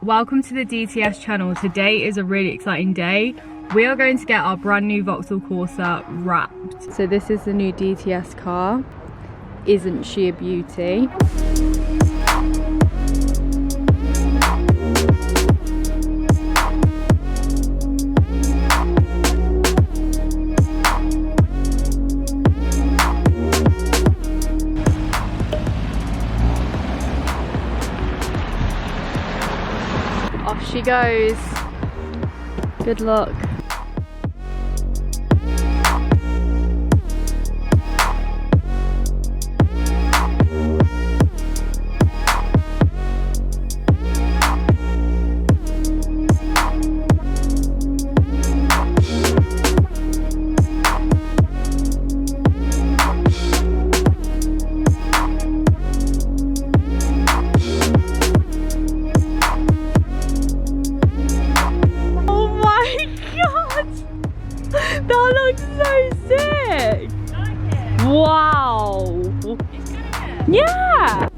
Welcome to the DTS channel. Today is a really exciting day. We are going to get our brand new Vauxhall Corsa wrapped. So this is the new DTS car. Isn't she a beauty? Off she goes. Good luck. That looks so sick! Wow! Yeah!